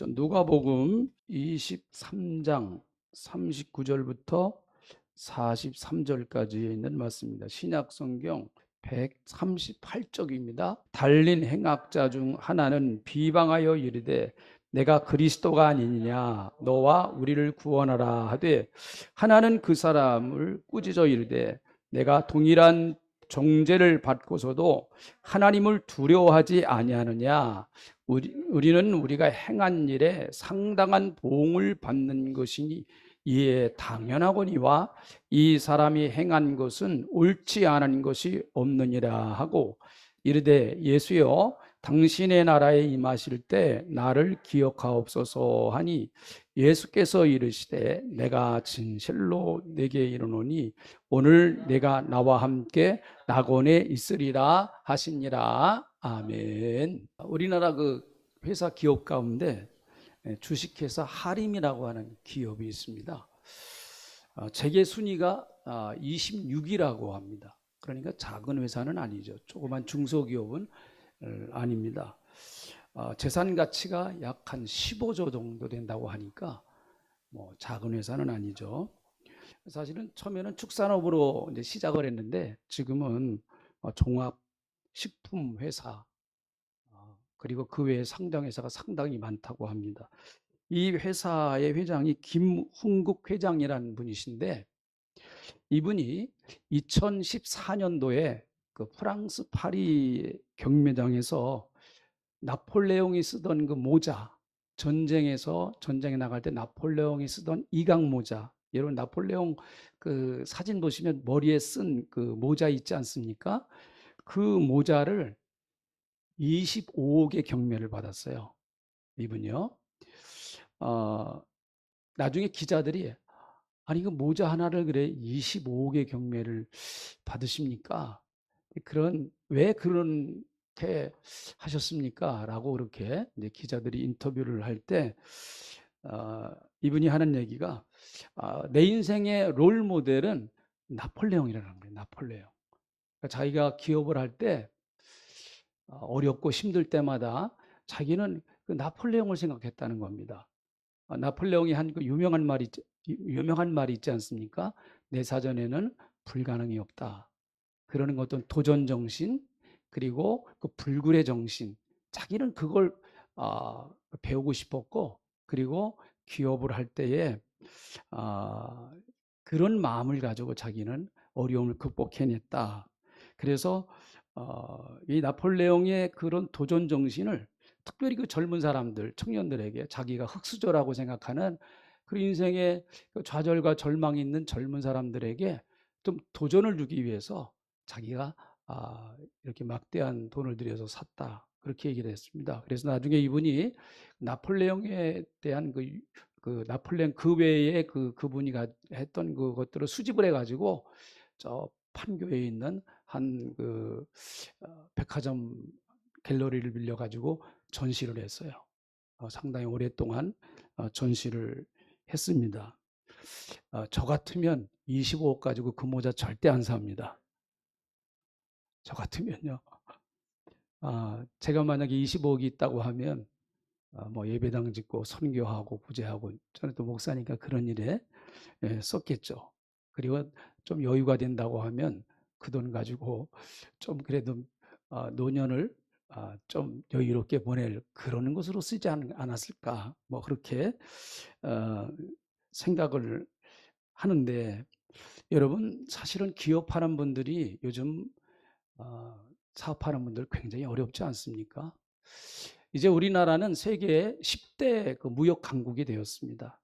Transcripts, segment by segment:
누가복음 23장 39절부터 43절까지에 있는 말씀입니다. 신약 성경 138쪽입니다. 달린 행악자 중 하나는 비방하여 이르되 내가 그리스도가 아니냐 너와 우리를 구원하라 하되, 하나는 그 사람을 꾸짖어 이르되 내가 동일한 정죄를 받고서도 하나님을 두려워하지 아니하느냐. 우리는 우리가 행한 일에 상당한 보응을 받는 것이니 이에 당연하거니와 이 사람이 행한 것은 옳지 않은 것이 없느니라 하고, 이르되 예수여 당신의 나라에 임하실 때 나를 기억하옵소서 하니, 예수께서 이르시되 내가 진실로 내게 이르노니 오늘 내가 나와 함께 낙원에 있으리라 하시니라. 아멘. 우리나라 그 회사 기업 가운데 주식회사 하림이라고 하는 기업이 있습니다. 재계 순위가 26위라고 합니다. 그러니까 작은 회사는 아니죠. 조그만 중소기업은 아닙니다. 재산 가치가 약 한 15조 정도 된다고 하니까 뭐 작은 회사는 아니죠. 사실은 처음에는 축산업으로 이제 시작을 했는데 지금은 종합 식품 회사, 그리고 그 외에 상장 회사가 상당히 많다고 합니다. 이 회사의 회장이 김흥국 회장이라는 분이신데, 이분이 2014년도에 그 프랑스 파리 경매장에서 나폴레옹이 쓰던 그 모자, 전쟁에 나갈 때 나폴레옹이 쓰던 이강 모자, 여러분 나폴레옹 그 사진 보시면 머리에 쓴 그 모자 있지 않습니까? 그 모자를 25억의 경매를 받았어요. 이분이요. 나중에 기자들이 아니 그 모자 하나를 그래 25억의 경매를 받으십니까? 왜 그렇게 하셨습니까? 라고 그렇게 이제 기자들이 인터뷰를 할 때 이분이 하는 얘기가, 내 인생의 롤 모델은 나폴레옹이라는 거예요. 나폴레옹. 그러니까 자기가 기업을 할 때 어렵고 힘들 때마다 자기는 그 나폴레옹을 생각했다는 겁니다. 나폴레옹이 한 그 유명한 말이 있지 않습니까? 내 사전에는 불가능이 없다. 그러는 어떤 도전 정신, 그리고 그 불굴의 정신, 자기는 그걸 배우고 싶었고, 그리고 기업을 할 때에 그런 마음을 가지고 자기는 어려움을 극복해냈다. 그래서 이 나폴레옹의 그런 도전 정신을 특별히 그 젊은 사람들, 청년들에게, 자기가 흙수저라고 생각하는 그 인생의 좌절과 절망이 있는 젊은 사람들에게 좀 도전을 주기 위해서 자기가 이렇게 막대한 돈을 들여서 샀다, 그렇게 얘기를 했습니다. 그래서 나중에 이분이 나폴레옹에 대한 그 나폴레옹 그 외에 그분이 했던 그것들을 수집을 해가지고 저 판교에 있는 한 백화점 갤러리를 빌려가지고 전시를 했어요. 상당히 오랫동안 전시를 했습니다. 저 같으면 25억 가지고 그 모자 절대 안 삽니다. 저 같으면요. 제가 만약에 25억이 있다고 하면 뭐 예배당 짓고 선교하고 구제하고, 저는 또 목사니까 그런 일에 썼겠죠. 그리고 좀 여유가 된다고 하면 그 돈 가지고 좀 그래도 노년을 좀 여유롭게 보낼 그러는 것으로 쓰지 않았을까, 뭐 그렇게 생각을 하는데, 여러분 사실은 기업하는 분들이 요즘 사업하는 분들 굉장히 어렵지 않습니까? 이제 우리나라는 세계 10대 그 무역 강국이 되었습니다.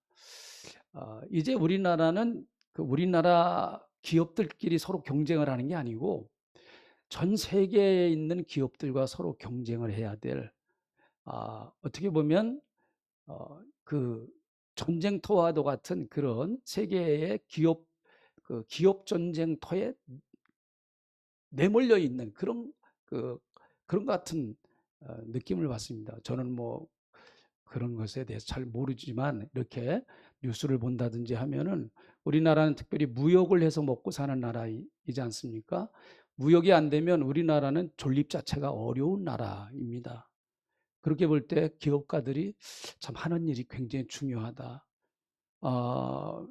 이제 우리나라는 우리나라 기업들끼리 서로 경쟁을 하는 게 아니고 전 세계에 있는 기업들과 서로 경쟁을 해야 될, 어떻게 보면 그 전쟁터와도 같은 그런 세계의 기업 전쟁터에 내몰려 있는 그런 같은 느낌을 받습니다. 저는 뭐 그런 것에 대해서 잘 모르지만 이렇게 뉴스를 본다든지 하면은, 우리나라는 특별히 무역을 해서 먹고 사는 나라이지 않습니까? 무역이 안 되면 우리나라는 존립 자체가 어려운 나라입니다. 그렇게 볼 때 기업가들이 참 하는 일이 굉장히 중요하다. 어,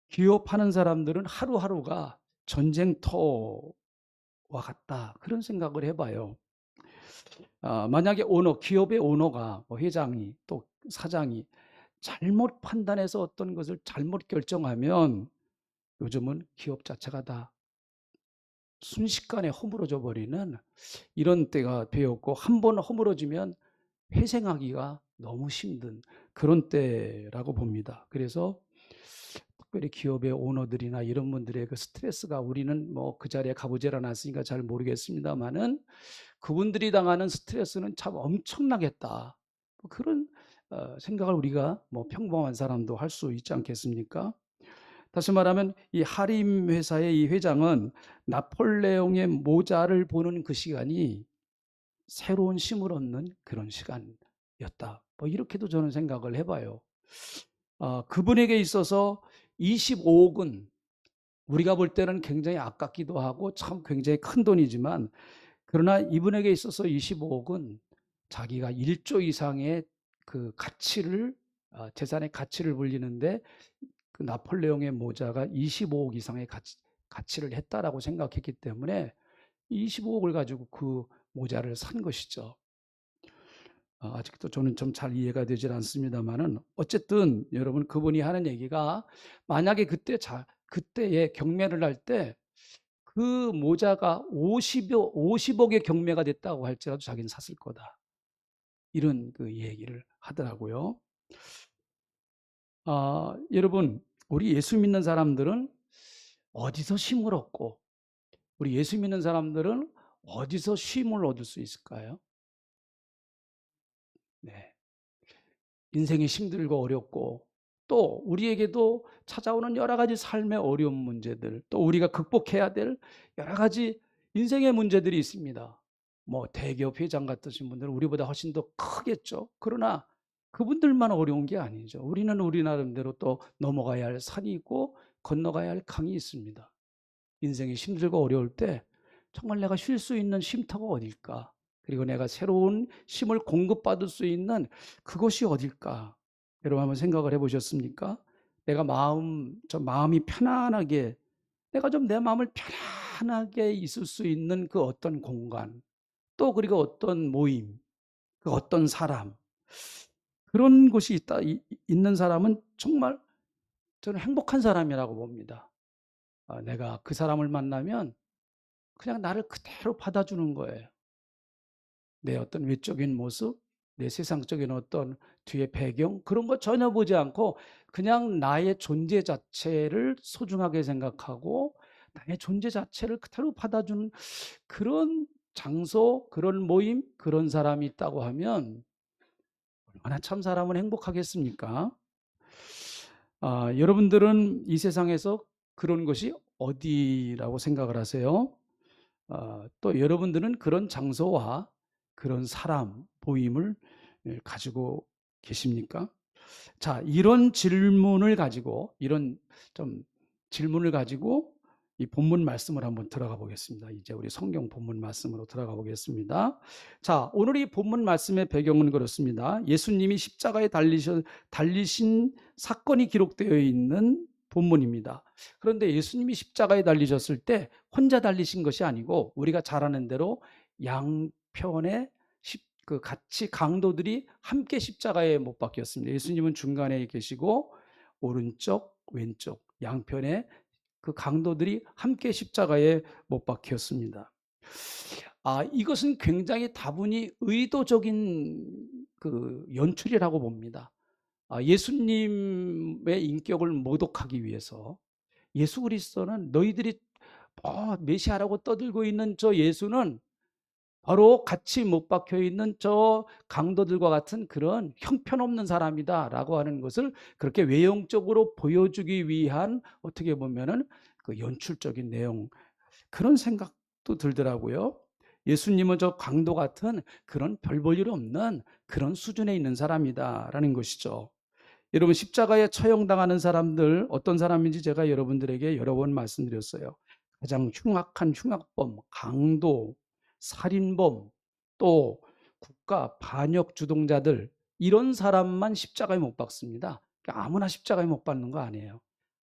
기업하는 사람들은 하루하루가 전쟁터와 같다. 그런 생각을 해봐요. 만약에 기업의 오너가 뭐 회장이 또 사장이 잘못 판단해서 어떤 것을 잘못 결정하면 요즘은 기업 자체가 다 순식간에 허물어져 버리는 이런 때가 되었고, 한 번 허물어지면 회생하기가 너무 힘든 그런 때라고 봅니다. 그래서 특별히 기업의 오너들이나 이런 분들의 그 스트레스가, 우리는 뭐 그 자리에 가보질 않았으니까 잘 모르겠습니다만은 그분들이 당하는 스트레스는 참 엄청나겠다. 그런 생각을 우리가 뭐 평범한 사람도 할 수 있지 않겠습니까? 다시 말하면 이 하림 회사의 이 회장은 나폴레옹의 모자를 보는 그 시간이 새로운 힘을 얻는 그런 시간이었다. 뭐 이렇게도 저는 생각을 해봐요. 그분에게 있어서 25억은 우리가 볼 때는 굉장히 아깝기도 하고 참 굉장히 큰 돈이지만, 그러나 이분에게 있어서 25억은 자기가 1조 이상의 그 가치를, 재산의 가치를 불리는데 그 나폴레옹의 모자가 25억 이상의 가치를 했다라고 생각했기 때문에 25억을 가지고 그 모자를 산 것이죠. 아직도 저는 좀 잘 이해가 되질 않습니다만은, 어쨌든 여러분, 그분이 하는 얘기가, 만약에 그때에 경매를 할 때 그 모자가 50억의 경매가 됐다고 할지라도 자기는 샀을 거다. 이런 그 얘기를 하더라고요. 여러분, 우리 예수 믿는 사람들은 어디서 힘을 얻고, 우리 예수 믿는 사람들은 어디서 쉼을 얻을 수 있을까요? 네. 인생이 힘들고 어렵고, 또 우리에게도 찾아오는 여러 가지 삶의 어려운 문제들, 또 우리가 극복해야 될 여러 가지 인생의 문제들이 있습니다. 뭐 대기업 회장 같으신 분들은 우리보다 훨씬 더 크겠죠. 그러나 그분들만 어려운 게 아니죠. 우리는 우리 나름대로 또 넘어가야 할 산이 있고 건너가야 할 강이 있습니다. 인생이 힘들고 어려울 때 정말 내가 쉴 수 있는 쉼터가 어딜까? 그리고 내가 새로운 힘을 공급받을 수 있는 그것이 어딜까? 여러분 한번 생각을 해보셨습니까? 내가 마음이 편안하게, 내가 좀 내 마음을 편안하게 있을 수 있는 그 어떤 공간, 또 그리고 어떤 모임, 그 어떤 사람, 그런 곳이 있는 사람은 정말 저는 행복한 사람이라고 봅니다. 내가 그 사람을 만나면 그냥 나를 그대로 받아주는 거예요. 내 어떤 외적인 모습, 내 세상적인 어떤 뒤에 배경, 그런 거 전혀 보지 않고 그냥 나의 존재 자체를 소중하게 생각하고 나의 존재 자체를 그대로 받아주는 그런 장소, 그런 모임, 그런 사람이 있다고 하면 얼마나 참 사람은 행복하겠습니까? 여러분들은 이 세상에서 그런 것이 어디라고 생각을 하세요? 또 여러분들은 그런 장소와 그런 사람, 모임을 가지고 계십니까? 자, 이런 좀 질문을 가지고 이 본문 말씀을 한번 들어가 보겠습니다. 이제 우리 성경 본문 말씀으로 들어가 보겠습니다. 자, 오늘 이 본문 말씀의 배경은 그렇습니다. 예수님이 십자가에 달리신 사건이 기록되어 있는 본문입니다. 그런데 예수님이 십자가에 달리셨을 때 혼자 달리신 것이 아니고, 우리가 잘 아는 대로 양편에 그 같이 강도들이 함께 십자가에 못 박혔습니다. 예수님은 중간에 계시고 오른쪽, 왼쪽 양편에 그 강도들이 함께 십자가에 못 박혔습니다. 이것은 굉장히 다분히 의도적인 그 연출이라고 봅니다. 예수님의 인격을 모독하기 위해서, 예수 그리스도는, 너희들이 메시아라고 떠들고 있는 저 예수는 바로 같이 못 박혀 있는 저 강도들과 같은 그런 형편없는 사람이다라고 하는 것을 그렇게 외형적으로 보여주기 위한, 어떻게 보면은 그 연출적인 내용, 그런 생각도 들더라고요. 예수님은 저 강도 같은 그런 별 볼 일 없는 그런 수준에 있는 사람이다라는 것이죠. 여러분, 십자가에 처형당하는 사람들 어떤 사람인지 제가 여러분들에게 여러 번 말씀드렸어요. 가장 흉악한 흉악범, 강도, 살인범, 또 국가 반역 주동자들 이런 사람만 십자가에 못 박습니다. 그러니까 아무나 십자가에 못 박는 거 아니에요.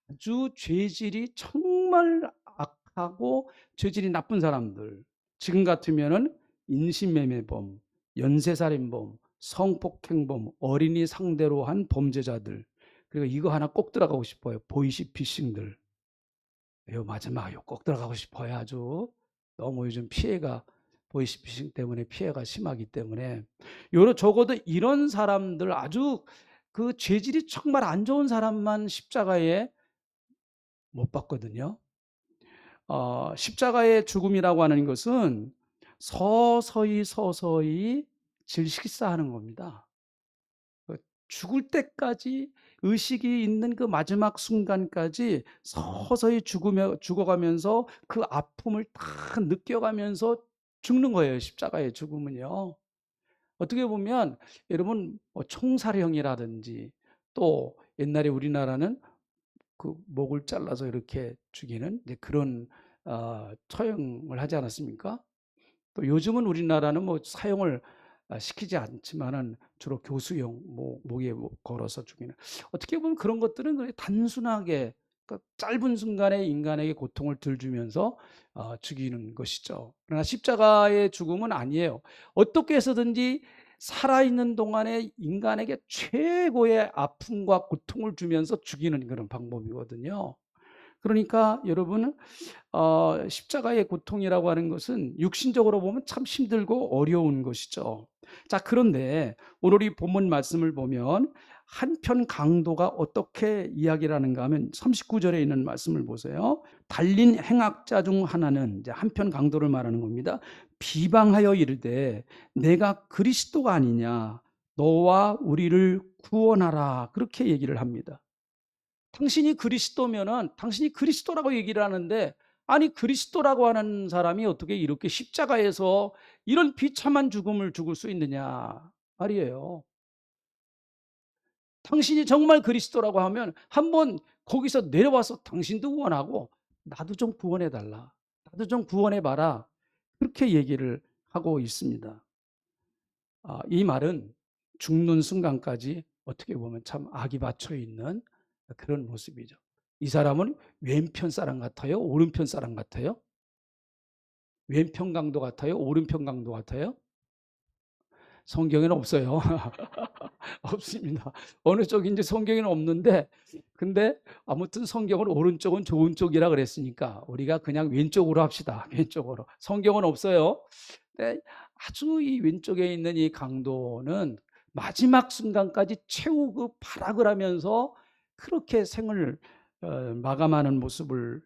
아주 죄질이 정말 악하고 죄질이 나쁜 사람들, 지금 같으면은 인신매매범, 연쇄살인범, 성폭행범, 어린이 상대로 한 범죄자들, 그리고 이거 하나 꼭 들어가고 싶어요. 보이시피싱들. 요 마지막 요 꼭 들어가고 싶어요. 아주 너무 요즘 피해가 보이시피싱 때문에 피해가 심하기 때문에 요런 적어도 이런 사람들 아주 그 죄질이 정말 안 좋은 사람만 십자가에 못 박거든요. 십자가의 죽음이라고 하는 것은 서서히 질식사하는 겁니다. 죽을 때까지 의식이 있는 그 마지막 순간까지 서서히 죽어가면서 그 아픔을 다 느껴가면서 죽는 거예요. 십자가의 죽음은요. 어떻게 보면 여러분 총살형이라든지 또 옛날에 우리나라는 그 목을 잘라서 이렇게 죽이는 이제 그런 처형을 하지 않았습니까? 또 요즘은 우리나라는 뭐 사용을 시키지 않지만은 주로 교수용 목에 걸어서 죽이는 어떻게 보면 그런 것들은 그냥 단순하게 그 짧은 순간에 인간에게 고통을 덜 주면서 죽이는 것이죠. 그러나 십자가의 죽음은 아니에요. 어떻게 해서든지 살아있는 동안에 인간에게 최고의 아픔과 고통을 주면서 죽이는 그런 방법이거든요. 그러니까 여러분 십자가의 고통이라고 하는 것은 육신적으로 보면 참 힘들고 어려운 것이죠. 자, 그런데 오늘 이 본문 말씀을 보면 한편 강도가 어떻게 이야기를 하는가 하면 39절에 있는 말씀을 보세요. 달린 행악자 중 하나는 이제 한편 강도를 말하는 겁니다. 비방하여 이르되 내가 그리스도가 아니냐 너와 우리를 구원하라 그렇게 얘기를 합니다. 당신이 그리스도면은 당신이 그리스도라고 얘기를 하는데 아니 그리스도라고 하는 사람이 어떻게 이렇게 십자가에서 이런 비참한 죽음을 죽을 수 있느냐 말이에요. 당신이 정말 그리스도라고 하면 한번 거기서 내려와서 당신도 구원하고 나도 좀 구원해 달라. 나도 좀 구원해 봐라. 그렇게 얘기를 하고 있습니다. 이 말은 죽는 순간까지 어떻게 보면 참 악이 받쳐 있는 그런 모습이죠. 이 사람은 왼편 사람 같아요? 오른편 사람 같아요? 왼편 강도 같아요? 오른편 강도 같아요? 성경에는 없어요. 없습니다. 어느 쪽인지 성경에는 없는데 근데 아무튼 성경은 오른쪽은 좋은 쪽이라 그랬으니까 우리가 그냥 왼쪽으로 합시다. 왼쪽으로. 성경은 없어요. 근데 아주 이 왼쪽에 있는 이 강도는 마지막 순간까지 최후 그 발악을 하면서 그렇게 생을 마감하는 모습을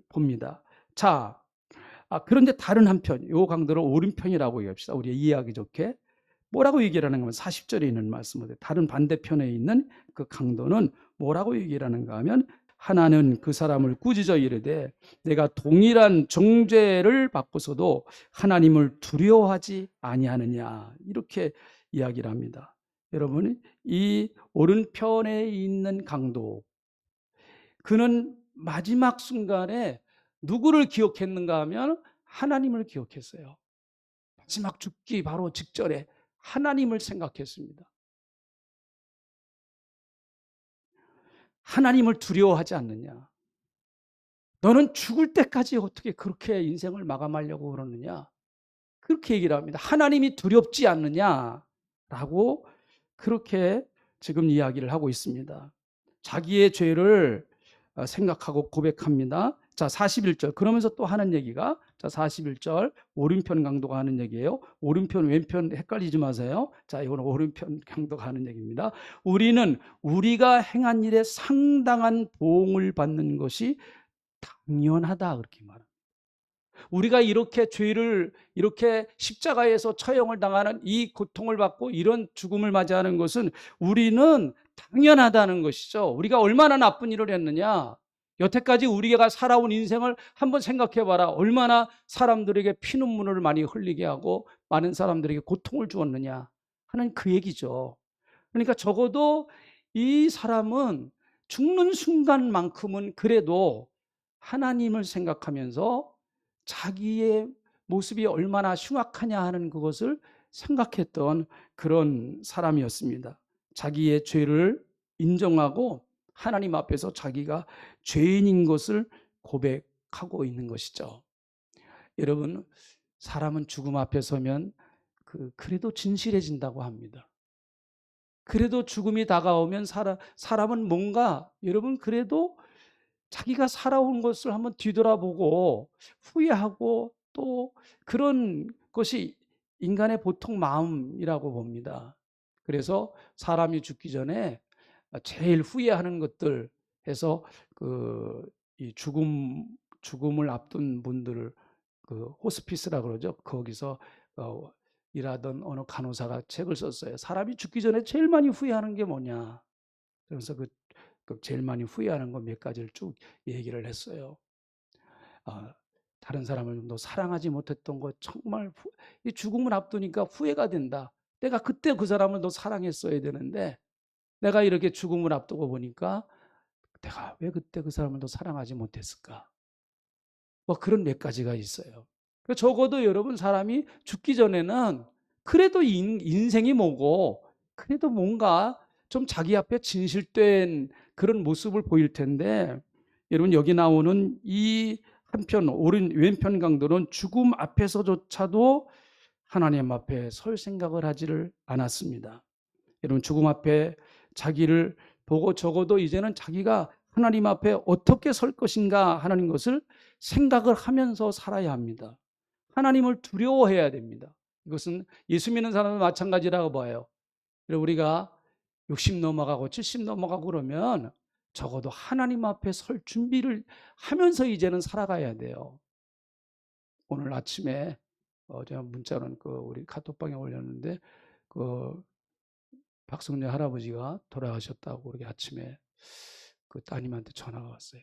봅니다. 자, 그런데 다른 한편, 요 강도를 오른편이라고 얘기합시다. 우리 이해하기 좋게. 뭐라고 얘기를 하는가 하면 40절에 있는 말씀인데 다른 반대편에 있는 그 강도는 뭐라고 얘기를 하는가 하면 하나는 그 사람을 꾸짖어 이르되 내가 동일한 정죄를 받고서도 하나님을 두려워하지 아니하느냐 이렇게 이야기를 합니다. 여러분 이 오른편에 있는 강도 그는 마지막 순간에 누구를 기억했는가 하면 하나님을 기억했어요. 마지막 죽기 바로 직전에 하나님을 생각했습니다. 하나님을 두려워하지 않느냐? 너는 죽을 때까지 어떻게 그렇게 인생을 마감하려고 그러느냐? 그렇게 얘기를 합니다. 하나님이 두렵지 않느냐라고 그렇게 지금 이야기를 하고 있습니다. 자기의 죄를 생각하고 고백합니다. 자, 41절. 그러면서 또 하는 얘기가 자, 41절. 오른편 강도가 하는 얘기예요. 오른편 왼편 헷갈리지 마세요. 자, 이거는 오른편 강도가 하는 얘기입니다. 우리는 우리가 행한 일에 상당한 보응을 받는 것이 당연하다 그렇게 말합니다. 우리가 이렇게 죄를 이렇게 십자가에서 처형을 당하는 이 고통을 받고 이런 죽음을 맞이하는 것은 우리는 당연하다는 것이죠. 우리가 얼마나 나쁜 일을 했느냐. 여태까지 우리가 살아온 인생을 한번 생각해 봐라. 얼마나 사람들에게 피눈물을 많이 흘리게 하고 많은 사람들에게 고통을 주었느냐 하는 그 얘기죠. 그러니까 적어도 이 사람은 죽는 순간만큼은 그래도 하나님을 생각하면서 자기의 모습이 얼마나 흉악하냐 하는 그것을 생각했던 그런 사람이었습니다. 자기의 죄를 인정하고 하나님 앞에서 자기가 죄인인 것을 고백하고 있는 것이죠. 여러분, 사람은 죽음 앞에 서면 그래도 진실해진다고 합니다. 그래도 죽음이 다가오면 사람은 뭔가, 여러분, 그래도 자기가 살아온 것을 한번 뒤돌아보고 후회하고 또 그런 것이 인간의 보통 마음이라고 봅니다. 그래서 사람이 죽기 전에 제일 후회하는 것들 해서 이 죽음을 앞둔 분들을 호스피스라 그러죠. 거기서 일하던 어느 간호사가 책을 썼어요. 사람이 죽기 전에 제일 많이 후회하는 게 뭐냐. 그래서 제일 많이 후회하는 거 몇 가지를 쭉 얘기를 했어요. 다른 사람을 좀 더 사랑하지 못했던 거 정말 이 죽음을 앞두니까 후회가 된다. 내가 그때 그 사람을 더 사랑했어야 되는데 내가 이렇게 죽음을 앞두고 보니까 내가 왜 그때 그 사람을 더 사랑하지 못했을까? 뭐 그런 몇 가지가 있어요. 적어도 여러분, 사람이 죽기 전에는 그래도 인생이 뭐고 그래도 뭔가 좀 자기 앞에 진실된 그런 모습을 보일 텐데, 여러분, 여기 나오는 이 한편 왼편 강도는 죽음 앞에서조차도 하나님 앞에 설 생각을 하지를 않았습니다. 여러분, 죽음 앞에 자기를 보고 적어도 이제는 자기가 하나님 앞에 어떻게 설 것인가 하는 것을 생각을 하면서 살아야 합니다. 하나님을 두려워해야 됩니다. 이것은 예수 믿는 사람도 마찬가지라고 봐요. 우리가 60 넘어가고 70 넘어가고 그러면 적어도 하나님 앞에 설 준비를 하면서 이제는 살아가야 돼요. 오늘 아침에 제가 문자는 우리 카톡방에 올렸는데 박성녀 할아버지가 돌아가셨다고 그렇게 아침에 따님한테 전화가 왔어요.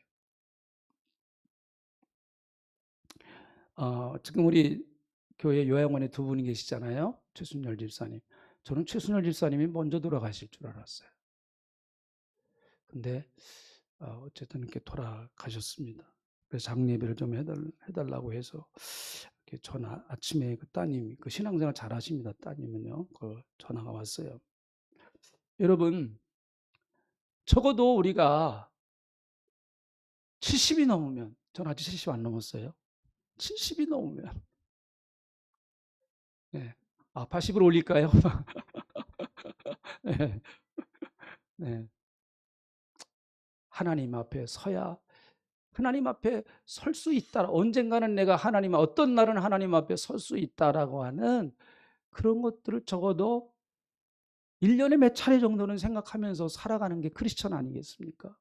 지금 우리 교회 요양원에 두 분이 계시잖아요. 최순열 집사님. 저는 최순열 집사님이 먼저 돌아가실 줄 알았어요. 근데 어쨌든 이렇게 돌아가셨습니다. 그래서 장례비를 좀 해달라고 해서 이렇게 아침에 따님이 신앙생활 잘하십니다. 따님은요. 전화가 왔어요. 여러분, 적어도 우리가 70이 넘으면, 전 아직 70 안 넘었어요. 70이 넘으면, 네. 80으로 올릴까요? 네. 네. 하나님 앞에 서야, 하나님 앞에 설 수 있다. 언젠가는 내가 어떤 날은 하나님 앞에 설 수 있다라고 하는 그런 것들을 적어도 1년에 몇 차례 정도는 생각하면서 살아가는 게 크리스천 아니겠습니까?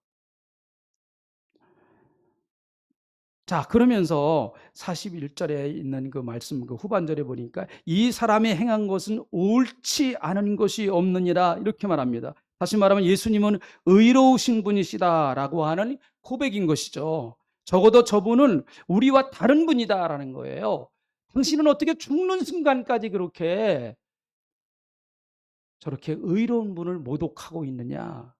자, 그러면서 41절에 있는 그 말씀 후반절에 보니까 이 사람이 행한 것은 옳지 않은 것이 없느니라 이렇게 말합니다. 다시 말하면 예수님은 의로우신 분이시다라고 하는 고백인 것이죠. 적어도 저분은 우리와 다른 분이다라는 거예요. 당신은 어떻게 죽는 순간까지 저렇게 의로운 분을 모독하고 있느냐라고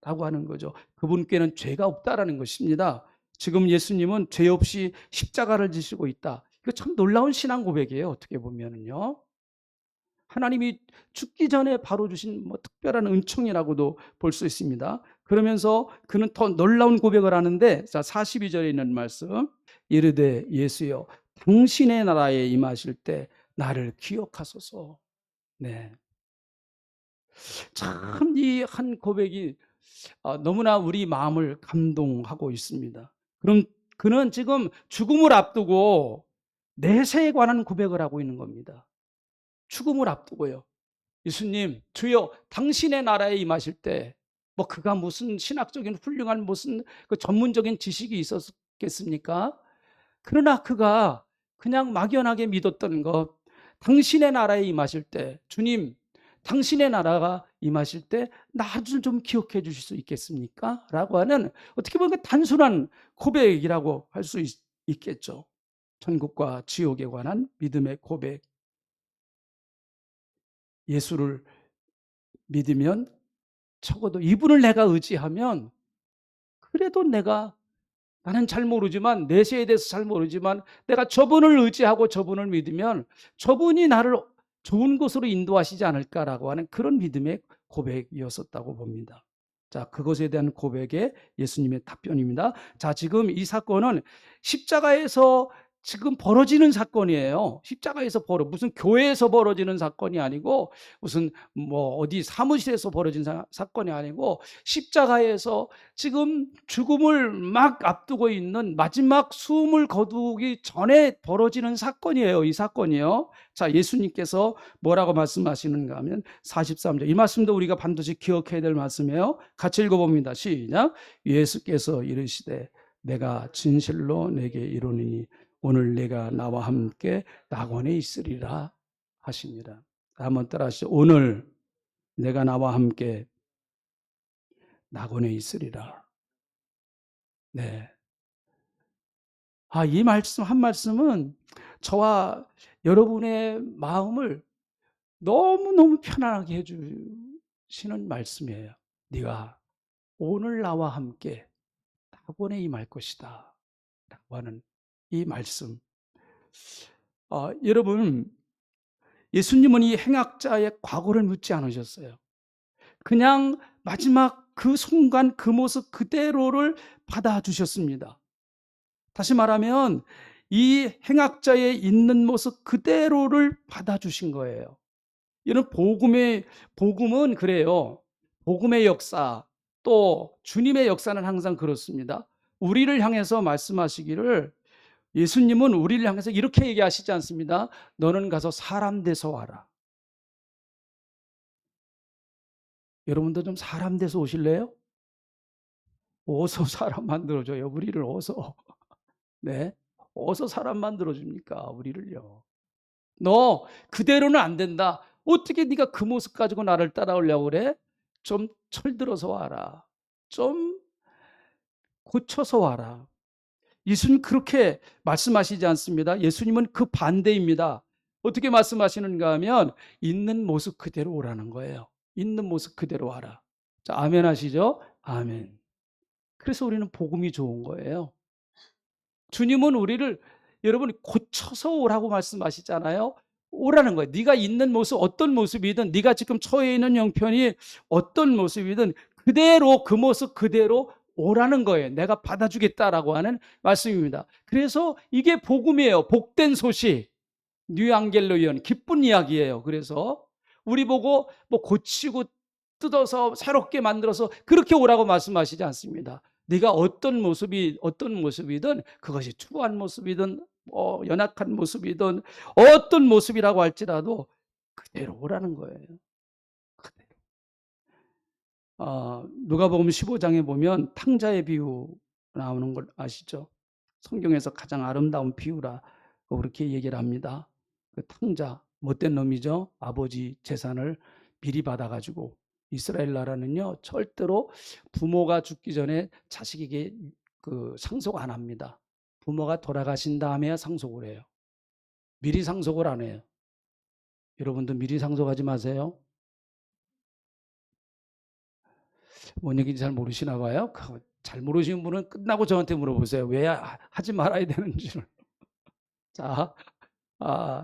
하는 거죠. 그분께는 죄가 없다라는 것입니다. 지금 예수님은 죄 없이 십자가를 지시고 있다. 이거 참 놀라운 신앙 고백이에요. 어떻게 보면은요. 하나님이 죽기 전에 바로 주신 특별한 은총이라고도 볼 수 있습니다. 그러면서 그는 더 놀라운 고백을 하는데, 자, 42절에 있는 말씀. 이르되 예수여 당신의 나라에 임하실 때 나를 기억하소서. 네. 참 이 한 고백이 너무나 우리 마음을 감동하고 있습니다. 그럼 그는 지금 죽음을 앞두고 내세에 관한 고백을 하고 있는 겁니다. 죽음을 앞두고요. 예수님, 주여 당신의 나라에 임하실 때 그가 무슨 신학적인 훌륭한 무슨 전문적인 지식이 있었겠습니까? 그러나 그가 그냥 막연하게 믿었던 것, 당신의 나라에 임하실 때, 주님, 당신의 나라가 임하실 때 나를 좀 기억해 주실 수 있겠습니까? 라고 하는, 어떻게 보면 단순한 고백이라고 할 수 있겠죠. 천국과 지옥에 관한 믿음의 고백. 예수를 믿으면, 적어도 이분을 내가 의지하면, 그래도 나는 잘 모르지만, 내세에 대해서 잘 모르지만 내가 저분을 의지하고 저분을 믿으면 저분이 나를 좋은 곳으로 인도하시지 않을까라고 하는 그런 믿음의 고백이었었다고 봅니다. 자, 그것에 대한 고백에 예수님의 답변입니다. 자, 지금 이 사건은 십자가에서 지금 벌어지는 사건이에요. 십자가에서 무슨 교회에서 벌어지는 사건이 아니고 무슨 뭐 어디 사무실에서 벌어진 사건이 아니고 십자가에서 지금 죽음을 막 앞두고 있는 마지막 숨을 거두기 전에 벌어지는 사건이에요. 이 사건이요. 자, 예수님께서 뭐라고 말씀하시는가 하면 43절. 이 말씀도 우리가 반드시 기억해야 될 말씀이에요. 같이 읽어봅니다. 시작. 예수께서 이르시되 내가 진실로 내게 이르노니 오늘 내가 나와 함께 낙원에 있으리라 하십니다. 한번 따라하시죠. 오늘 내가 나와 함께 낙원에 있으리라. 네. 이 말씀 한 말씀은 저와 여러분의 마음을 너무너무 편안하게 해주시는 말씀이에요. 네가 오늘 나와 함께 낙원에 임할 것이다 라고 하는 이 말씀. 여러분, 예수님은 이 행악자의 과거를 묻지 않으셨어요. 그냥 마지막 그 순간 그 모습 그대로를 받아주셨습니다. 다시 말하면 이 행악자의 있는 모습 그대로를 받아주신 거예요. 이런 복음은 그래요. 복음의 역사, 또 주님의 역사는 항상 그렇습니다. 우리를 향해서 말씀하시기를, 예수님은 우리를 향해서 이렇게 얘기하시지 않습니다. 너는 가서 사람 돼서 와라. 여러분도 좀 사람 돼서 오실래요? 어서 사람 만들어줘요. 우리를 어서. 네. 어서 사람 만들어줍니까? 우리를요. 너 그대로는 안 된다. 어떻게 네가 그 모습 가지고 나를 따라오려고 그래? 좀 철들어서 와라. 좀 고쳐서 와라. 예수님 그렇게 말씀하시지 않습니다. 예수님은 그 반대입니다. 어떻게 말씀하시는가 하면 있는 모습 그대로 오라는 거예요. 있는 모습 그대로 와라. 자, 아멘 하시죠? 아멘. 그래서 우리는 복음이 좋은 거예요. 주님은 우리를 여러분 고쳐서 오라고 말씀하시잖아요. 오라는 거예요. 네가 있는 모습 어떤 모습이든 네가 지금 처해 있는 형편이 어떤 모습이든 그대로 그 모습 그대로 오라는 거예요. 내가 받아주겠다라고 하는 말씀입니다. 그래서 이게 복음이에요. 복된 소식. 뉴앙겔로이언 기쁜 이야기예요. 그래서 우리 보고 뭐 고치고 뜯어서 새롭게 만들어서 그렇게 오라고 말씀하시지 않습니다. 네가 어떤 모습이든 그것이 추한 모습이든 연약한 모습이든 어떤 모습이라고 할지라도 그대로 오라는 거예요. 그대로. 누가복음 15장에 보면 탕자의 비유 나오는 걸 아시죠? 성경에서 가장 아름다운 비유라 그렇게 얘기를 합니다. 그 탕자 못된 놈이죠. 아버지 재산을 미리 받아가지고 이스라엘 나라는요 절대로 부모가 죽기 전에 자식에게 그 상속 안 합니다. 부모가 돌아가신 다음에야 상속을 해요. 미리 상속을 안 해요. 여러분도 미리 상속하지 마세요. 뭔 얘기인지 잘 모르시나 봐요. 잘 모르시는 분은 끝나고 저한테 물어보세요. 왜 하지 말아야 되는지를. 자,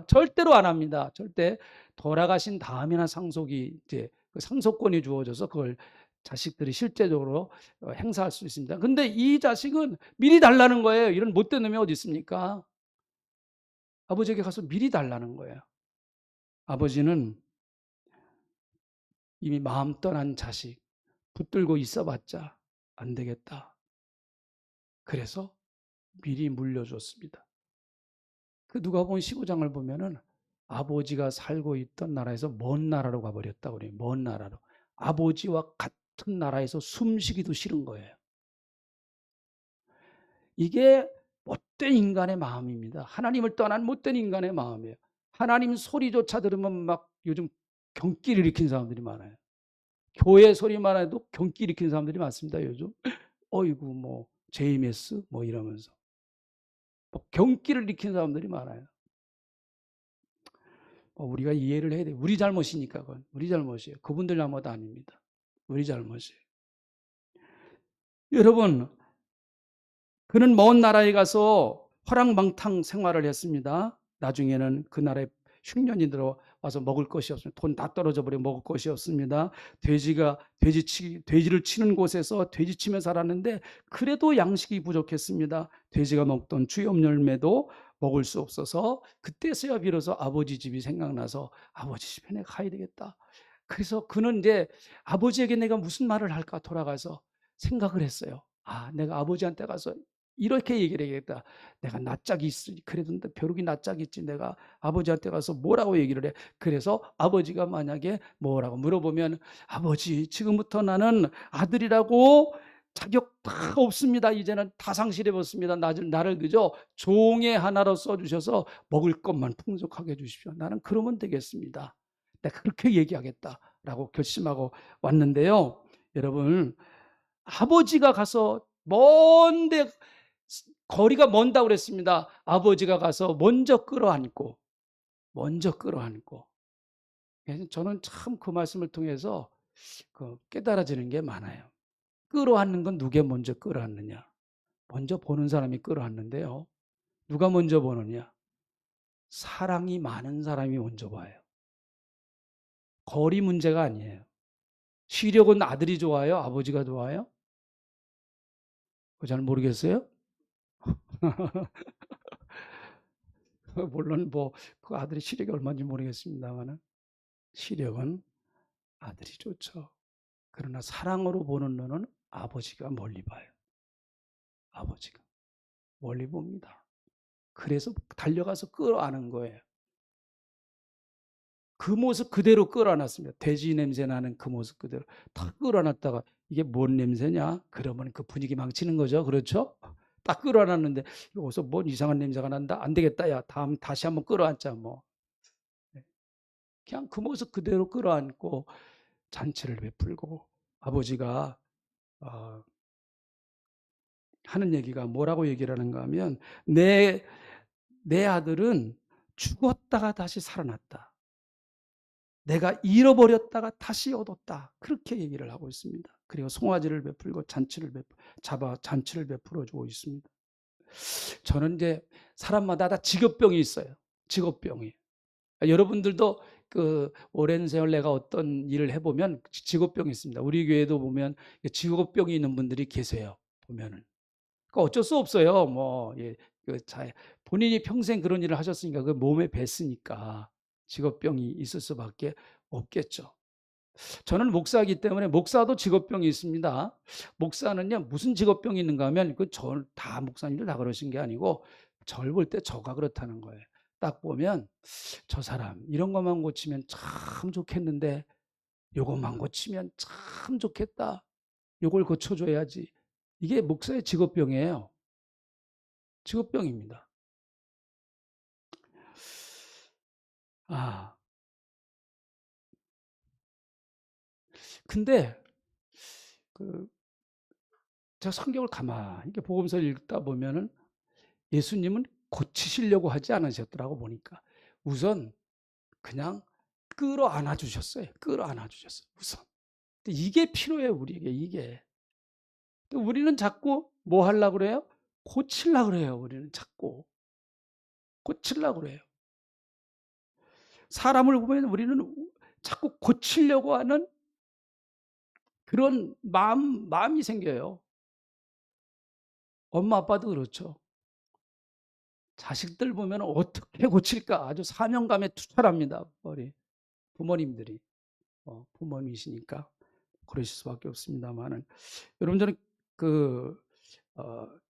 절대로 안 합니다. 절대 돌아가신 다음에나 상속이 이제 그 상속권이 주어져서 그걸 자식들이 실제적으로 행사할 수 있습니다. 근데 이 자식은 미리 달라는 거예요. 이런 못된 놈이 어디 있습니까? 아버지에게 가서 미리 달라는 거예요. 아버지는 이미 마음 떠난 자식 붙들고 있어봤자 안 되겠다. 그래서 미리 물려줬습니다. 그 누가복음 15장을 보면은 아버지가 살고 있던 나라에서 먼 나라로 가버렸다 그래요. 먼 나라로. 아버지와 같은 나라에서 숨쉬기도 싫은 거예요. 이게 못된 인간의 마음입니다. 하나님을 떠난 못된 인간의 마음이에요. 하나님 소리조차 들으면 막 요즘 경기 일으킨 사람들이 많아요. 교회 소리만 해도 경기 일으킨 사람들이 많습니다. 요즘. 어이구 뭐 JMS 뭐 이러면서 뭐 경기를 일으킨 사람들이 많아요. 우리가 이해를 해야 돼요. 우리 잘못이니까 그건. 우리 잘못이에요. 그분들 잘못 아닙니다. 우리 잘못이에요. 여러분, 그는 먼 나라에 가서 화랑방탕 생활을 했습니다. 나중에는 그 나라에 흉년이 들어와서 먹을 것이 없습니다. 돈 다 떨어져 버려 먹을 것이 없습니다. 돼지를 치는 곳에서 돼지치며 살았는데 그래도 양식이 부족했습니다. 돼지가 먹던 주엽 열매도 먹을 수 없어서 그때서야 비로소 아버지 집이 생각나서 아버지 집에 내가 가야 되겠다. 그래서 그는 이제 아버지에게 내가 무슨 말을 할까 돌아가서 생각을 했어요. 아, 내가 아버지한테 가서 이렇게 얘기를 해야겠다. 내가 낯짝이 있으니 그래도 벼룩이 낯짝이 있지. 내가 아버지한테 가서 뭐라고 얘기를 해. 그래서 아버지가 만약에 뭐라고 물어보면 아버지 지금부터 나는 아들이라고 자격 다 없습니다. 이제는 다 상실해버렸습니다. 나를 그저 종의 하나로 써주셔서 먹을 것만 풍족하게 해주십시오. 나는 그러면 되겠습니다. 내가 그렇게 얘기하겠다라고 결심하고 왔는데요. 여러분, 아버지가 가서 먼데 거리가 먼다고 그랬습니다. 아버지가 가서 먼저 끌어안고 저는 참 그 말씀을 통해서 깨달아지는 게 많아요. 끌어안는 건 누가 먼저 끌어안느냐? 먼저 보는 사람이 끌어안는데요. 누가 먼저 보느냐? 사랑이 많은 사람이 먼저 봐요. 거리 문제가 아니에요. 시력은 아들이 좋아요? 아버지가 좋아요? 잘 모르겠어요? 물론 그 아들이 시력이 얼마인지 모르겠습니다만 시력은 아들이 좋죠. 그러나 사랑으로 보는 눈은 아버지가 멀리 봐요. 아버지가 멀리 봅니다. 그래서 달려가서 끌어안은 거예요. 그 모습 그대로 끌어안았습니다. 돼지 냄새 나는 그 모습 그대로 딱 끌어안았다가 이게 뭔 냄새냐? 그러면 그 분위기 망치는 거죠. 그렇죠? 딱 끌어안았는데 여기서 뭔 이상한 냄새가 난다. 안 되겠다. 야, 다시 한번 끌어안자 뭐. 그냥 그 모습 그대로 끌어안고 잔치를 베풀고 아버지가 하는 얘기가 뭐라고 얘기를 하는가 하면 내 아들은 죽었다가 다시 살아났다. 내가 잃어버렸다가 다시 얻었다. 그렇게 얘기를 하고 있습니다. 그리고 송아지를 베풀고 잔치를 베풀어 주고 있습니다. 저는 이제 사람마다 다 직업병이 있어요. 직업병이. 여러분들도 그 오랜 세월 내가 어떤 일을 해보면 직업병이 있습니다. 우리 교회도 보면 직업병이 있는 분들이 계세요. 보면은. 그러니까 어쩔 수 없어요. 본인이 평생 그런 일을 하셨으니까 그 몸에 뱄으니까 직업병이 있을 수밖에 없겠죠. 저는 목사이기 때문에 목사도 직업병이 있습니다. 목사는요 무슨 직업병이 있는가 하면 다 목사님들 다 그러신 게 아니고 절 볼 때 저가 그렇다는 거예요. 딱 보면 저 사람 이런 것만 고치면 참 좋겠는데 요것만 고치면 참 좋겠다. 요걸 고쳐줘야지. 이게 목사의 직업병이에요. 직업병입니다. 근데 제가 성경을 가만히 이렇게 복음서를 읽다 보면은 예수님은 고치시려고 하지 않으셨더라고 보니까 우선 그냥 끌어안아 주셨어요. 끌어안아 주셨어요. 우선. 이게 필요해요, 우리에게 이게. 우리는 자꾸 뭐 하려고 그래요? 고치려고 그래요. 우리는 자꾸 고치려고 그래요. 사람을 보면 우리는 자꾸 고치려고 하는 그런 마음이 생겨요. 엄마 아빠도 그렇죠. 자식들 보면 어떻게 고칠까 아주 사명감에 투철합니다. 우리 부모님들이. 부모님이시니까 그러실 수밖에 없습니다만은 여러분 저는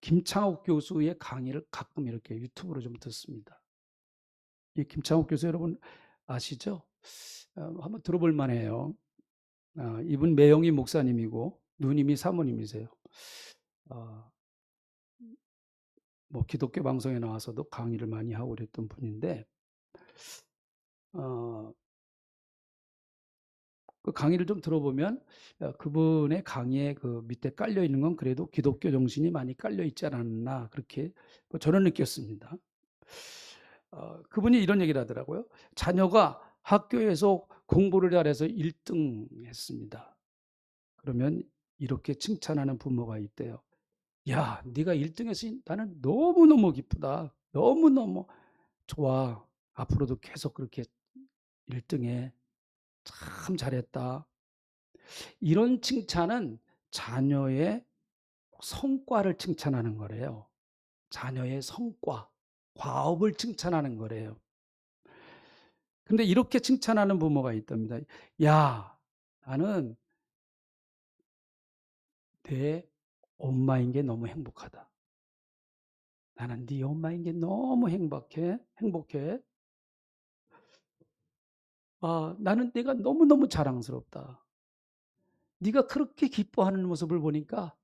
김창옥 교수의 강의를 가끔 이렇게 유튜브로 좀 듣습니다. 이 김창옥 교수 여러분 아시죠? 한번 들어볼 만해요. 이분 매영희 목사님이고 누님이 사모님이세요. 기독교 방송에 나와서도 강의를 많이 하고 그랬던 분인데 그 강의를 좀 들어보면 그분의 강의에 그 밑에 깔려 있는 건 그래도 기독교 정신이 많이 깔려 있지 않았나 그렇게 저는 느꼈습니다. 그분이 이런 얘기를 하더라고요. 자녀가 학교에서 공부를 잘해서 1등 했습니다. 그러면 이렇게 칭찬하는 부모가 있대요. 야, 네가 1등 했으니 나는 너무너무 기쁘다. 너무너무 좋아. 앞으로도 계속 그렇게 1등해. 참 잘했다. 이런 칭찬은 자녀의 성과를 칭찬하는 거래요. 자녀의 성과, 과업을 칭찬하는 거래요. 근데 이렇게 칭찬하는 부모가 있답니다. 야, 나는 내 엄마인 게 너무 행복하다. 나는 네 엄마인 게 너무 행복해. 아, 나는 내가 너무너무 자랑스럽다. 네가 그렇게 기뻐하는 모습을 보니까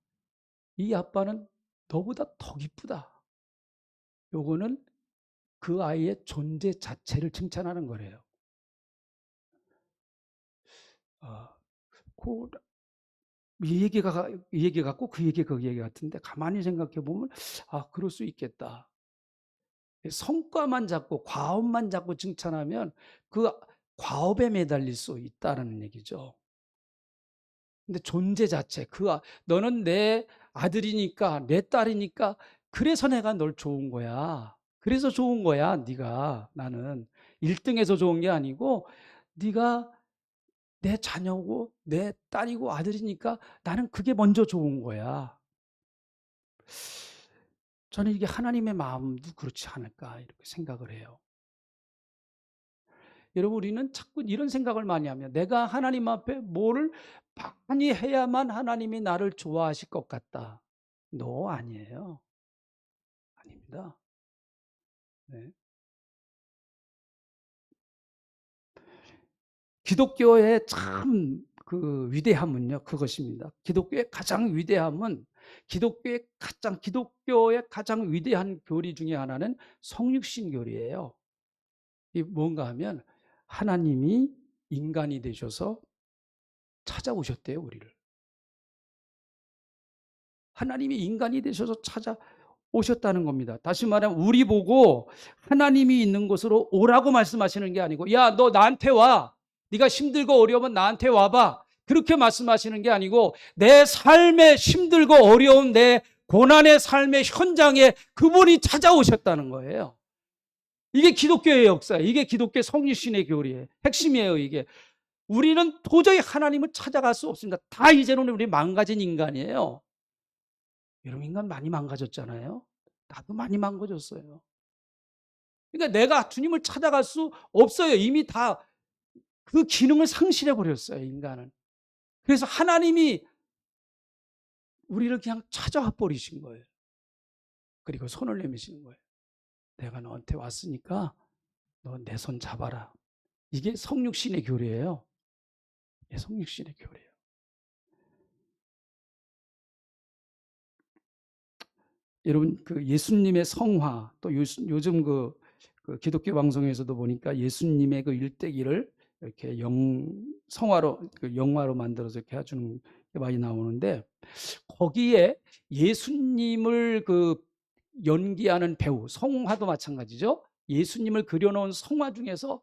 이 아빠는 너보다 더 기쁘다. 요거는 그 아이의 존재 자체를 칭찬하는 거래요. 아, 이 얘기 같고 그 얘기 그 얘기 같은데 가만히 생각해 보면 아, 그럴 수 있겠다. 성과만 잡고 과업만 잡고 칭찬하면 그 과업에 매달릴 수 있다는 얘기죠. 근데 존재 자체, 너는 내 아들이니까, 내 딸이니까, 그래서 내가 널 좋은 거야. 그래서 좋은 거야, 네가. 나는 1등에서 좋은 게 아니고, 네가 내 자녀고, 내 딸이고, 아들이니까 나는 그게 먼저 좋은 거야. 저는 이게 하나님의 마음도 그렇지 않을까, 이렇게 생각을 해요. 여러분, 우리는 자꾸 이런 생각을 많이 하면 내가 하나님 앞에 뭐를 많이 해야만 하나님이 나를 좋아하실 것 같다. No, 아니에요. 아닙니다. 네. 기독교의 참 그 위대함은요, 그것입니다. 기독교의 가장 위대함은 기독교의 가장 위대한 교리 중에 하나는 성육신 교리예요. 이 뭔가 하면 하나님이 인간이 되셔서 찾아오셨대요, 우리를. 하나님이 인간이 되셔서 찾아오셨다는 겁니다. 다시 말하면 우리 보고 하나님이 있는 곳으로 오라고 말씀하시는 게 아니고 야, 너 나한테 와. 네가 힘들고 어려우면 나한테 와봐. 그렇게 말씀하시는 게 아니고 내 삶에 힘들고 어려운 내 고난의 삶의 현장에 그분이 찾아오셨다는 거예요. 이게 기독교의 역사예요. 이게 기독교의 성육신의 교리예요. 핵심이에요, 이게. 우리는 도저히 하나님을 찾아갈 수 없습니다. 다 이제는 우리 망가진 인간이에요. 여러분, 인간 많이 망가졌잖아요. 나도 많이 망가졌어요. 그러니까 내가 주님을 찾아갈 수 없어요. 이미 다 그 기능을 상실해 버렸어요, 인간은. 그래서 하나님이 우리를 그냥 찾아와 버리신 거예요. 그리고 손을 내미시는 거예요. 내가 너한테 왔으니까 너 내 손 잡아라. 이게 성육신의 교리예요. 예, 성육신의 교리예요. 여러분, 그 예수님의 성화, 또 요즘 그 기독교 방송에서도 보니까 예수님의 그 일대기를 이렇게 성화로, 그 영화로 만들어서 이렇게 해주는 게 많이 나오는데, 거기에 예수님을 그 연기하는 배우, 성화도 마찬가지죠. 예수님을 그려놓은 성화 중에서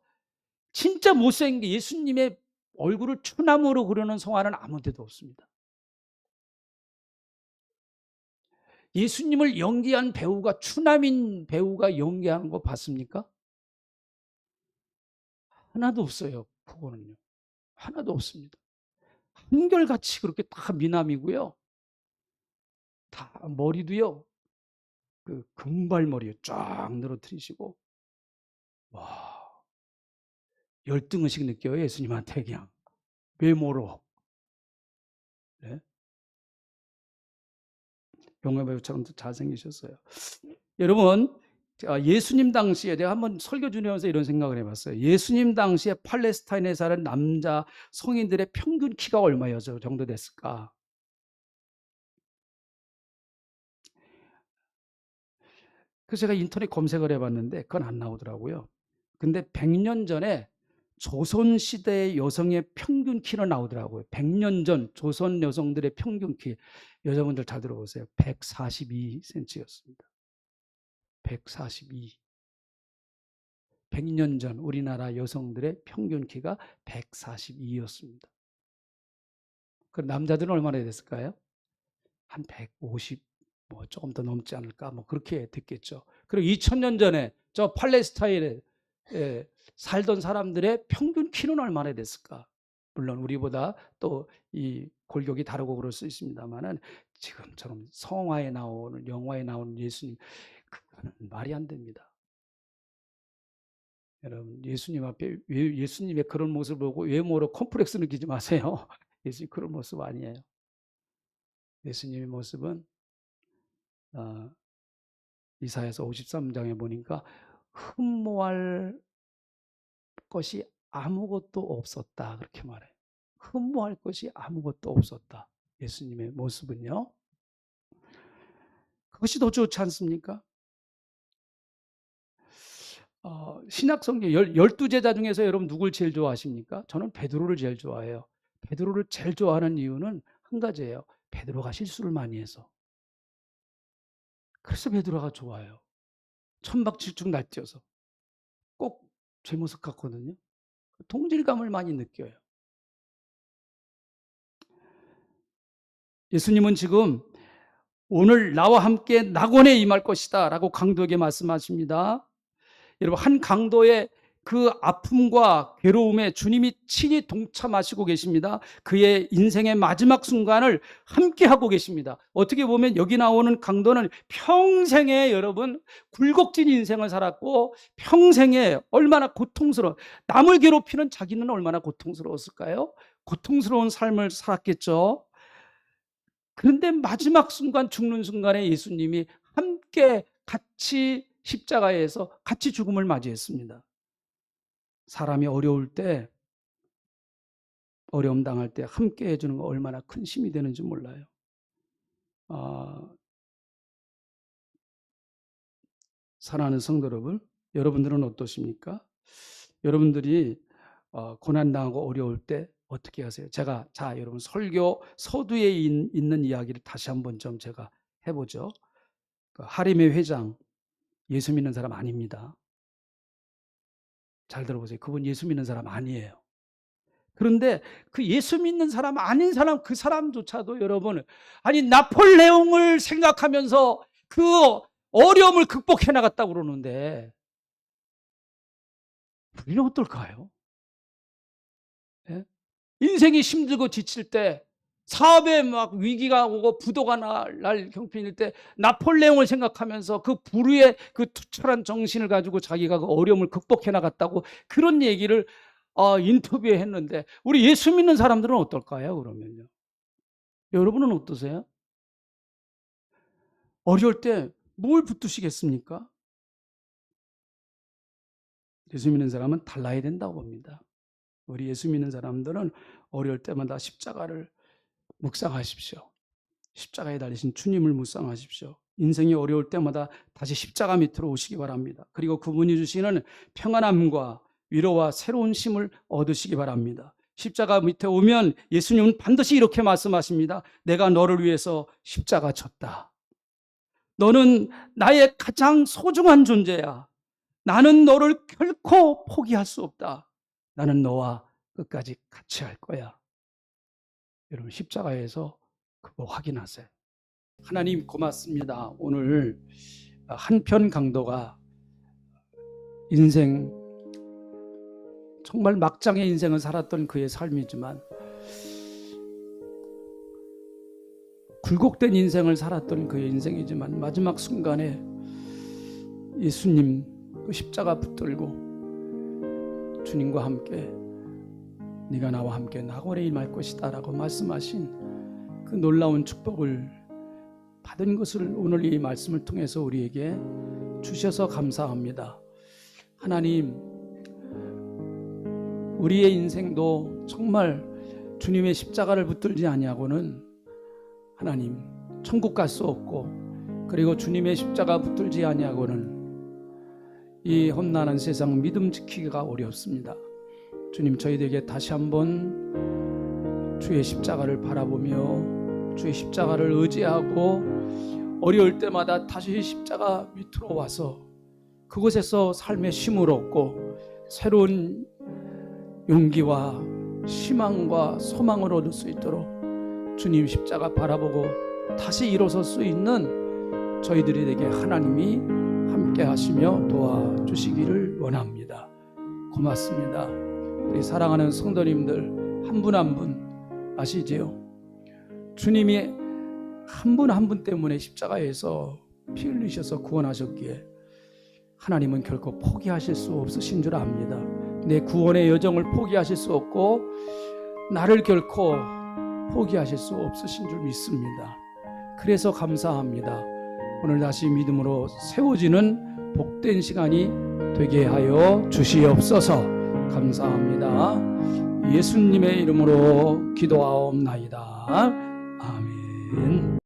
진짜 못생긴 예수님의 얼굴을 추남으로 그려놓은 성화는 아무 데도 없습니다. 예수님을 연기한 배우가 추남인 배우가 연기하는 거 봤습니까? 하나도 없어요. 그거는요. 하나도 없습니다. 한결같이 그렇게 다 미남이고요. 다 머리도요. 그 금발머리에 쫙 늘어뜨리시고 와, 열등의식 느껴요. 예수님한테 그냥 외모로. 네? 영화 배우처럼 잘생기셨어요. 여러분, 예수님 당시에 내가 한번 설교 준비하면서 이런 생각을 해봤어요. 예수님 당시에 팔레스타인에 사는 남자 성인들의 평균 키가 얼마 정도 됐을까? 그래서 제가 인터넷 검색을 해봤는데 그건 안 나오더라고요. 근데 100년 전에 조선시대 여성의 평균 키는 나오더라고요. 100년 전 조선 여성들의 평균 키. 여자분들 잘 들어보세요. 142cm였습니다. 142. 100년 전 우리나라 여성들의 평균 키가 142였습니다. 그 남자들은 얼마나 됐을까요? 한 150, 뭐 조금 더 넘지 않을까? 뭐 그렇게 됐겠죠. 그리고 2000년 전에 저 팔레스타인에 살던 사람들의 평균 키는 얼마나 됐을까? 물론 우리보다 또 이 골격이 다르고 그럴 수 있습니다만은 지금처럼 성화에 나오는 영화에 나오는 예수님 그거는 말이 안 됩니다. 여러분 예수님 앞에 예수님의 그런 모습을 보고 외모로 컴플렉스 느끼지 마세요. 예수님 그런 모습 아니에요. 예수님의 모습은 이사야서 53장에 보니까 흠모할 것이 아무것도 없었다 그렇게 말해요. 흠모할 것이 아무것도 없었다. 예수님의 모습은요. 그것이 더 좋지 않습니까? 신약 성경 12제자 중에서 여러분 누굴 제일 좋아하십니까? 저는 베드로를 제일 좋아해요. 베드로를 제일 좋아하는 이유는 한 가지예요. 베드로가 실수를 많이 해서. 그래서 베드로가 좋아요. 천박질중 날뛰어서. 꼭 제 모습 같거든요. 동질감을 많이 느껴요. 예수님은 지금 오늘 나와 함께 낙원에 임할 것이다 라고 강도에게 말씀하십니다. 여러분 한 강도의 그 아픔과 괴로움에 주님이 친히 동참하시고 계십니다. 그의 인생의 마지막 순간을 함께 하고 계십니다. 어떻게 보면 여기 나오는 강도는 평생에 여러분 굴곡진 인생을 살았고 평생에 얼마나 고통스러워 남을 괴롭히는 자기는 얼마나 고통스러웠을까요? 고통스러운 삶을 살았겠죠. 그런데 마지막 순간 죽는 순간에 예수님이 함께 같이 십자가에서 같이 죽음을 맞이했습니다. 사람이 어려울 때 어려움 당할 때 함께 해주는 거 얼마나 큰 힘이 되는지 몰라요. 사랑하는 성도 여러분, 여러분들은 어떠십니까? 여러분들이 고난당하고 어려울 때 어떻게 하세요? 제가 여러분 설교 서두에 있는 이야기를 다시 한번 좀 제가 해보죠. 하림의 회장 예수 믿는 사람 아닙니다. 잘 들어보세요. 그분 예수 믿는 사람 아니에요. 그런데 그 예수 믿는 사람 아닌 사람 그 사람조차도 여러분 아니 나폴레옹을 생각하면서 그 어려움을 극복해 나갔다고 그러는데 우리는 어떨까요? 예? 인생이 힘들고 지칠 때 사업에 막 위기가 오고 부도가 날 형편일 때 나폴레옹을 생각하면서 그 불의의 그 투철한 정신을 가지고 자기가 그 어려움을 극복해 나갔다고 그런 얘기를 인터뷰에 했는데 우리 예수 믿는 사람들은 어떨까요? 그러면요. 여러분은 어떠세요? 어려울 때 뭘 붙드시겠습니까? 예수 믿는 사람은 달라야 된다고 봅니다. 우리 예수 믿는 사람들은 어려울 때마다 십자가를 묵상하십시오. 십자가에 달리신 주님을 묵상하십시오. 인생이 어려울 때마다 다시 십자가 밑으로 오시기 바랍니다. 그리고 그분이 주시는 평안함과 위로와 새로운 힘을 얻으시기 바랍니다. 십자가 밑에 오면 예수님은 반드시 이렇게 말씀하십니다. 내가 너를 위해서 십자가 졌다. 너는 나의 가장 소중한 존재야. 나는 너를 결코 포기할 수 없다. 나는 너와 끝까지 같이 할 거야. 여러분 십자가에서 그거 확인하세요. 하나님 고맙습니다. 오늘 한편 강도가 인생 정말 막장의 인생을 살았던 그의 삶이지만 굴곡된 인생을 살았던 그의 인생이지만 마지막 순간에 예수님 그 십자가 붙들고 주님과 함께 네가 나와 함께 낙원에 임할 것이다 라고 말씀하신 그 놀라운 축복을 받은 것을 오늘 이 말씀을 통해서 우리에게 주셔서 감사합니다. 하나님 우리의 인생도 정말 주님의 십자가를 붙들지 아니하고는 하나님 천국 갈 수 없고 그리고 주님의 십자가 붙들지 아니하고는 이 험난한 세상 믿음 지키기가 어렵습니다. 주님 저희들에게 다시 한번 주의 십자가를 바라보며 주의 십자가를 의지하고 어려울 때마다 다시 십자가 밑으로 와서 그곳에서 삶의 쉼을 얻고 새로운 용기와 희망과 소망을 얻을 수 있도록 주님 십자가 바라보고 다시 일어설 수 있는 저희들에게 하나님이 함께 하시며 도와주시기를 원합니다. 고맙습니다. 우리 사랑하는 성도님들 한 분 한 분 아시지요? 주님이 한 분 한 분 때문에 십자가에서 피 흘리셔서 구원하셨기에 하나님은 결코 포기하실 수 없으신 줄 압니다. 내 구원의 여정을 포기하실 수 없고 나를 결코 포기하실 수 없으신 줄 믿습니다. 그래서 감사합니다. 오늘 다시 믿음으로 세워지는 복된 시간이 되게 하여 주시옵소서. 감사합니다. 예수님의 이름으로 기도하옵나이다. 아멘.